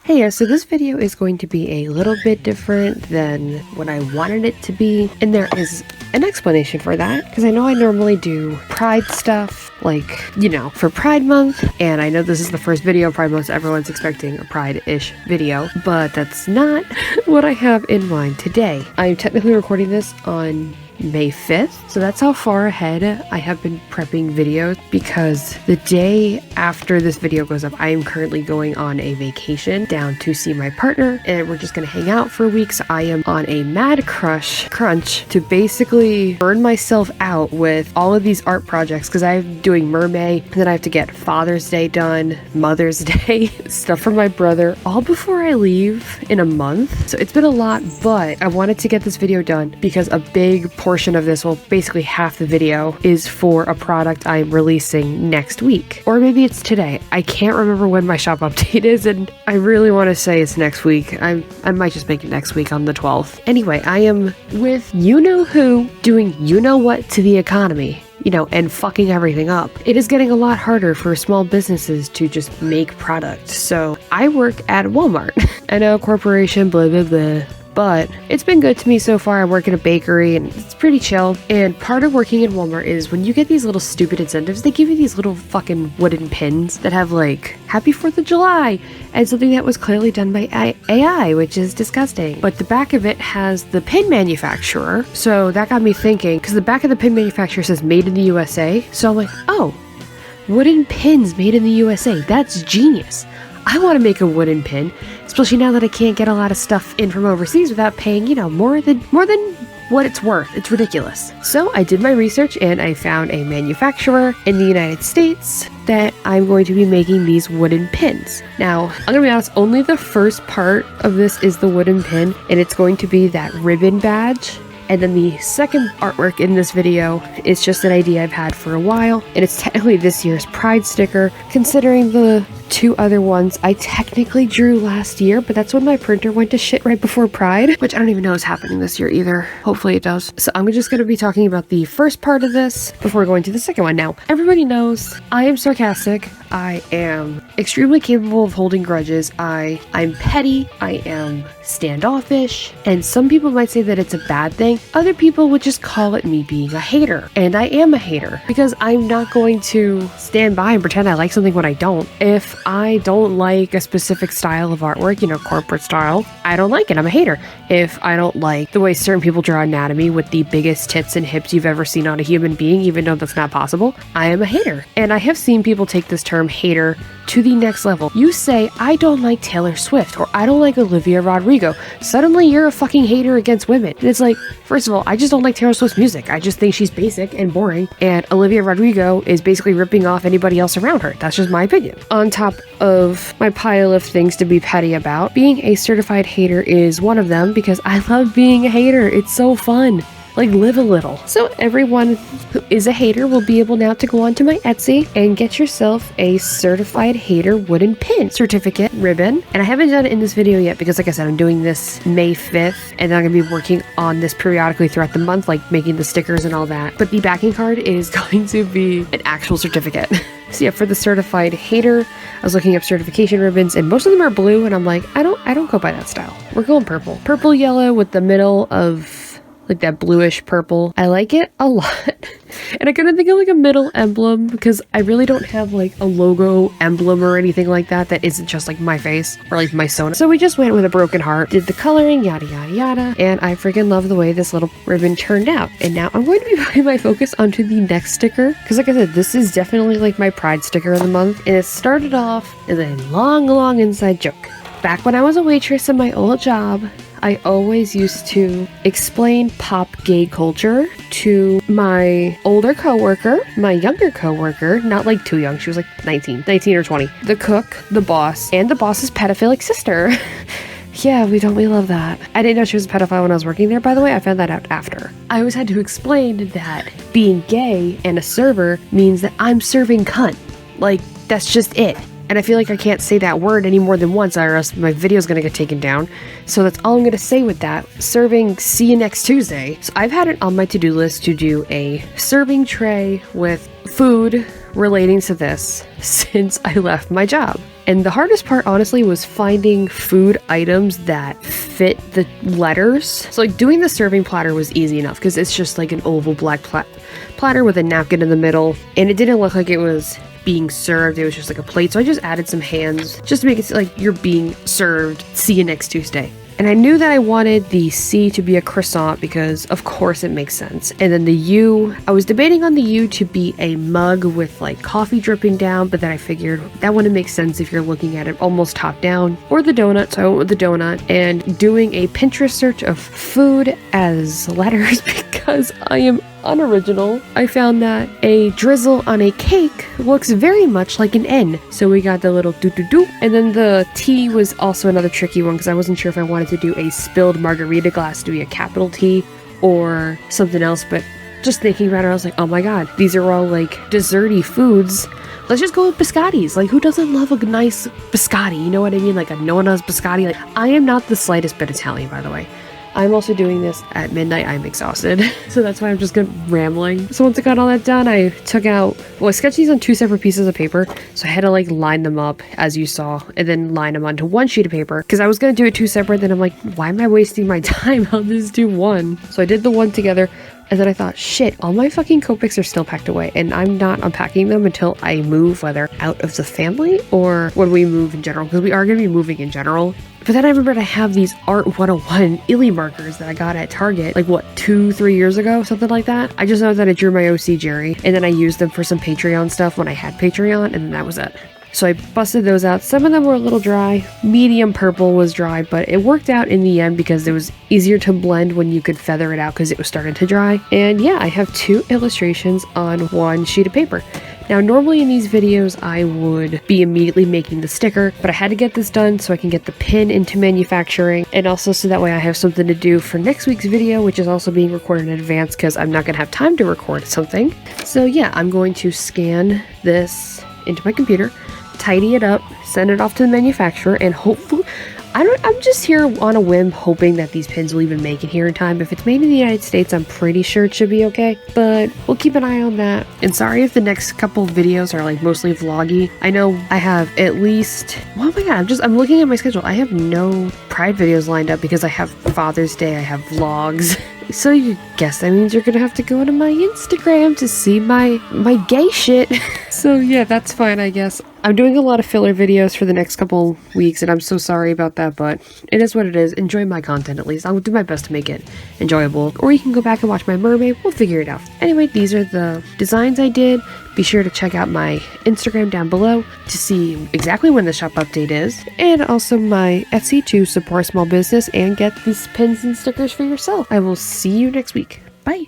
Hey, so this video is going to be a little bit different than what I wanted it to be, and there is an explanation for that, because I know I normally do Pride stuff, like, you know, for Pride Month, and I know this is the first video of Pride Month, so everyone's expecting a Pride-ish video, but that's not what I have in mind today. I'm technically recording this on May 5th, so that's how far ahead I have been prepping videos, because the day after this video goes up, I am currently going on a vacation down to see my partner, and we're just gonna hang out for a week. So I am on a mad crunch to basically burn myself out with all of these art projects, because I'm doing Mermaid, and then I have to get Father's Day done, Mother's Day, stuff for my brother, all before I leave in a month. So it's been a lot, but I wanted to get this video done because a big portion of this, well, basically half the video, is for a product I'm releasing next week. Or maybe it's today. I can't remember when my shop update is, and I really want to say it's next week. I might just make it next week on the 12th. Anyway, I am with you-know-who doing you-know-what to the economy, you know, and fucking everything up. It is getting a lot harder for small businesses to just make products. So I work at Walmart. I know, corporation, blah, blah, blah. But it's been good to me so far. I work in a bakery and it's pretty chill. And part of working in Walmart is when you get these little stupid incentives, they give you these little fucking wooden pins that have like Happy 4th of July and something that was clearly done by AI, which is disgusting. But the back of it has the pin manufacturer. So that got me thinking, because the back of the pin manufacturer says made in the USA. So I'm like, oh, wooden pins made in the USA. That's genius. I want to make a wooden pin, especially now that I can't get a lot of stuff in from overseas without paying, you know, more than what it's worth. It's ridiculous. So I did my research and I found a manufacturer in the United States that I'm going to be making these wooden pins. Now, I'm gonna be honest, only the first part of this is the wooden pin, and it's going to be that ribbon badge. And then the second artwork in this video is just an idea I've had for a while, and it's technically this year's Pride sticker, considering the two other ones I technically drew last year, but that's when my printer went to shit right before Pride, which I don't even know is happening this year either. Hopefully it does. So I'm just going to be talking about the first part of this before going to the second one. Now, everybody knows I am sarcastic. I am extremely capable of holding grudges. I'm petty. I am standoffish. And some people might say that it's a bad thing. Other people would just call it me being a hater. And I am a hater because I'm not going to stand by and pretend I like something when I don't. If I don't like a specific style of artwork, you know, corporate style, I don't like it. I'm a hater. If I don't like the way certain people draw anatomy with the biggest tits and hips you've ever seen on a human being, even though that's not possible, I am a hater. And I have seen people take this term hater to the next level. You say, I don't like Taylor Swift, or I don't like Olivia Rodrigo. Suddenly you're a fucking hater against women. And it's like, first of all, I just don't like Taylor Swift's music. I just think she's basic and boring. And Olivia Rodrigo is basically ripping off anybody else around her. That's just my opinion. On top of my pile of things to be petty about, being a certified hater is one of them, because I love being a hater. It's so fun. Like, live a little. So everyone who is a hater will be able now to go onto my Etsy and get yourself a certified hater wooden pin certificate ribbon. And I haven't done it in this video yet because, like I said, I'm doing this May 5th, and I'm going to be working on this periodically throughout the month, like making the stickers and all that. But the backing card is going to be an actual certificate. So yeah, for the certified hater, I was looking up certification ribbons, and most of them are blue, and I'm like, I don't go by that style. We're going purple. Purple yellow with the middle of like that bluish purple. I like it a lot. And I couldn't think of like a middle emblem, because I really don't have like a logo emblem or anything like that that isn't just like my face or like my Sona. So we just went with a broken heart, did the coloring, yada yada yada, and I freaking love the way this little ribbon turned out. And now I'm going to be putting my focus onto the next sticker, because like I said, this is definitely like my Pride sticker of the month, and it started off as a long inside joke. Back when I was a waitress in my old job, I always used to explain pop gay culture to my older coworker, my younger coworker, not like too young, she was like 19 or 20, the cook, the boss, and the boss's pedophilic sister. Yeah, we love that. I didn't know she was a pedophile when I was working there, by the way. I found that out after. I always had to explain that being gay and a server means that I'm serving cunt. Like, that's just it. And I feel like I can't say that word any more than once, or else my video's gonna get taken down. So that's all I'm gonna say with that. Serving, see you next Tuesday. So I've had it on my to-do list to do a serving tray with food, relating to this since I left my job. And the hardest part, honestly, was finding food items that fit the letters. So like doing the serving platter was easy enough because it's just like an oval black platter with a napkin in the middle. And it didn't look like it was being served. It was just like a plate. So I just added some hands just to make it like you're being served. See you next Tuesday. And I knew that I wanted the C to be a croissant because of course it makes sense. And then the U, I was debating on the U to be a mug with like coffee dripping down, but then I figured that wouldn't make sense if you're looking at it almost top down. Or the donut, so I went with the donut. And doing a Pinterest search of food as letters because I am unoriginal, I found that a drizzle on a cake looks very much like an N. So we got the little doo-doo-doo. And then the T was also another tricky one because I wasn't sure if I wanted to do a spilled margarita glass to be a capital T or something else. But just thinking about it, I was like, oh my god, these are all like desserty foods. Let's just go with biscottis. Like, who doesn't love a nice biscotti? You know what I mean? Like a Nona's biscotti. Like, I am not the slightest bit Italian, by the way. I'm also doing this at midnight. I'm exhausted. So that's why I'm just rambling. So once I got all that done, I took out, well, I sketched these on 2 separate pieces of paper. So I had to like line them up as you saw and then line them onto 1 sheet of paper because I was going to do it 2 separate. Then I'm like, why am I wasting my time? I'll just do 1. So I did the 1 together. And then I thought, shit, all my fucking Copics are still packed away. And I'm not unpacking them until I move, whether out of the family or when we move in general. Because we are going to be moving in general. But then I remembered I have these Art 101 Illy markers that I got at Target, like what, 2-3 years ago, something like that. I just know that I drew my OC Jerry. And then I used them for some Patreon stuff when I had Patreon. And then that was it. So I busted those out. Some of them were a little dry. Medium purple was dry, but it worked out in the end because it was easier to blend when you could feather it out because it was starting to dry. And yeah, I have 2 illustrations on 1 sheet of paper. Now, normally in these videos, I would be immediately making the sticker, but I had to get this done so I can get the pin into manufacturing, and also so that way I have something to do for next week's video, which is also being recorded in advance because I'm not going to have time to record something. So yeah, I'm going to scan this into my computer, tidy it up, send it off to the manufacturer, and hopefully, I'm just here on a whim hoping that these pins will even make it here in time. If it's made in the United States, I'm pretty sure it should be okay, but we'll keep an eye on that. And sorry if the next couple videos are like mostly vloggy. I know I have at least, oh my god, I'm looking at my schedule. I have no Pride videos lined up because I have Father's Day, I have vlogs. So you guess that means you're gonna have to go to my Instagram to see my gay shit. So yeah, that's fine, I guess. I'm doing a lot of filler videos for the next couple weeks, and I'm so sorry about that, but it is what it is. Enjoy my content, at least. I'll do my best to make it enjoyable. Or you can go back and watch my mermaid. We'll figure it out. Anyway, these are the designs I did. Be sure to check out my Instagram down below to see exactly when the shop update is, and also my Etsy to support small business and get these pins and stickers for yourself. I will see you next week. Bye!